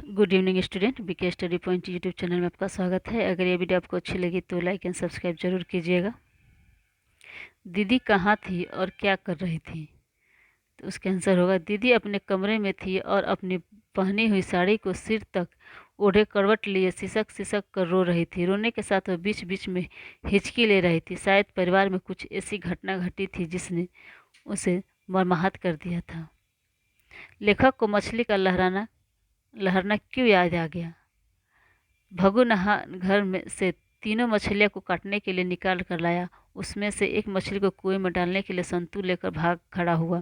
Good evening student, BK study point YouTube channel में आपका स्वागत है। अगर ये वीडियो आपको अच्छी लगी तो लाइक एंड सब्सक्राइब जरूर कीजिएगा। दीदी कहाँ थी और क्या कर रही थी? तो उसका आंसर होगा दीदी अपने कमरे में थी और अपनी पहनी हुई साड़ी को सिर तक ओढ़े करवट लिए सिसक सिसक कर रो रही थी। रोने के साथ वह बीच बीच में हिचकी ले रही थी। शायद परिवार में कुछ ऐसी घटना घटी थी जिसने उसे मर्माहत कर दिया था। लेखक को मछली का लहरना क्यों याद आ गया? भगु नहा घर में से तीनों मछलियों को काटने के लिए निकाल कर लाया। उसमें से एक मछली को कुएं में डालने के लिए संतू लेकर भाग खड़ा हुआ।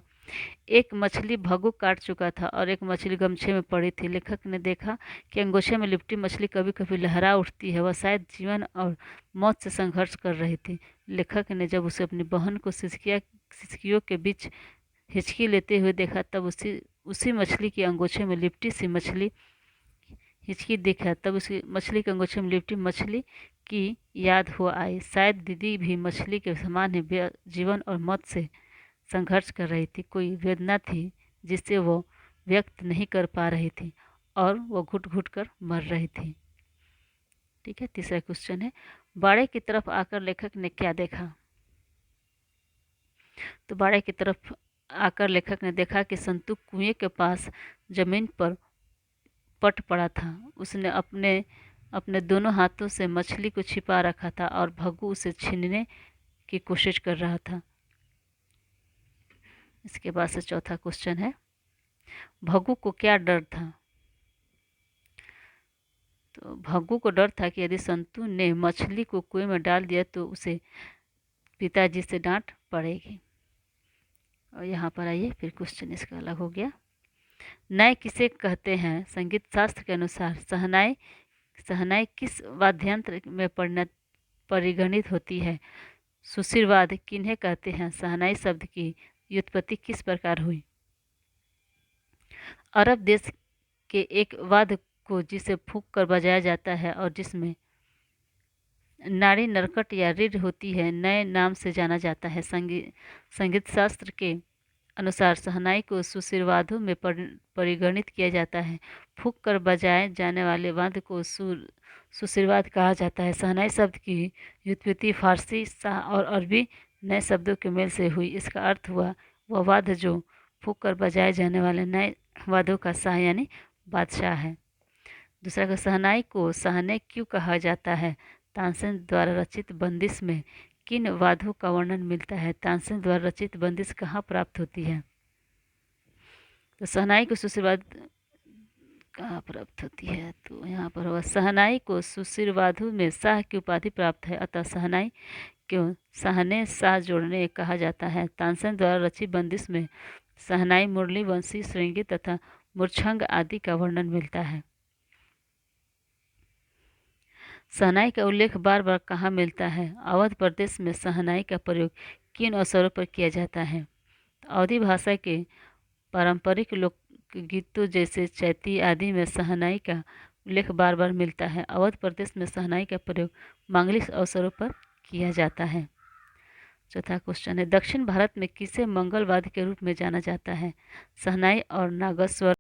एक मछली भगु काट चुका था और एक मछली गमछे में पड़ी थी। लेखक ने देखा कि अंगोछे में लिपटी मछली कभी कभी लहरा उठती है। वह शायद जीवन और मौत से संघर्ष कर रही थी। लेखक ने जब उसे अपनी बहन को सिसकियों के बीच हिचकी लेते हुए देखा तब उसी मछली की अंगोछे में लिपटी सी मछली हिचकी देखा तब उसकी मछली के अंगोछे में लिपटी मछली की याद हो आई। शायद दीदी भी मछली के समान ही जीवन और मौत से संघर्ष कर रही थी। कोई वेदना थी जिसे वो व्यक्त नहीं कर पा रही थी और वो घुट घुट कर मर रही थी। ठीक है, तीसरा क्वेश्चन है, बाड़े की तरफ आकर लेखक ने क्या देखा? तो बाड़े की तरफ आकर लेखक ने देखा कि संतू कुएं के पास जमीन पर पट पड़ा था। उसने अपने अपने दोनों हाथों से मछली को छिपा रखा था और भग्गू उसे छीनने की कोशिश कर रहा था। इसके बाद से चौथा क्वेश्चन है, भग्गू को क्या डर था? तो भग्गू को डर था कि यदि संतू ने मछली को कुएं में डाल दिया तो उसे पिताजी से डांट पड़ेगी। और यहाँ पर आइए, फिर क्वेश्चन इसका अलग हो गया। नय किसे कहते हैं? संगीत शास्त्र के अनुसार सहनाई किस वाद्यंत्र में परिगणित होती है? सुशिरवाद किन्हें कहते हैं? सहनाई शब्द की व्युत्पत्ति किस प्रकार हुई? अरब देश के एक वाद्य को जिसे फूंक कर बजाया जाता है और जिसमें नाड़ी नरकट या रीढ़ होती है, नए नाम से जाना जाता है। संगीत शास्त्र के अनुसार सहनाई को सुशिरवादों में परिगणित किया जाता है। फूंक कर बजाए जाने वाले वाद्य को सुशिरवाद कहा जाता है। सहनाई शब्द की व्युत्पत्ति फारसी शाह और अरबी नए शब्दों के मेल से हुई। इसका अर्थ हुआ वह वाद्य जो फूंक कर बजाए जाने वाले नए वाद्यों का शाह यानी बादशाह है। दूसरा का, सहनाई को सहने क्यों कहा जाता है? तानसेन द्वारा रचित बंदिश में किन वाद्यों का वर्णन मिलता है? तानसेन द्वारा रचित बंदिश कहाँ प्राप्त होती है? तो सहनाई को सुशिरवाद कहाँ प्राप्त होती है? तो यहाँ पर होगा, सहनाई को सुशिरवादों में शाह की उपाधि प्राप्त है, अतः सहनाई क्यों सहने शाह जोड़ने कहा जाता है। तानसेन द्वारा रचित बंदिश में सहनाई, मुरली, वंशी, श्रृंगी तथा मूर्छंग आदि का वर्णन मिलता है। सहनाई का उल्लेख बार बार कहाँ मिलता है? अवध प्रदेश में सहनाई का प्रयोग किन अवसरों पर किया जाता है? अवधी भाषा के पारंपरिक लोकगीतों जैसे चैती आदि में सहनाई का उल्लेख बार बार मिलता है। अवध प्रदेश में सहनाई का प्रयोग मांगलिक अवसरों पर किया जाता है। चौथा क्वेश्चन है, दक्षिण भारत में किसे मंगलवाद्य के रूप में जाना जाता है? सहनाई और नागस्वर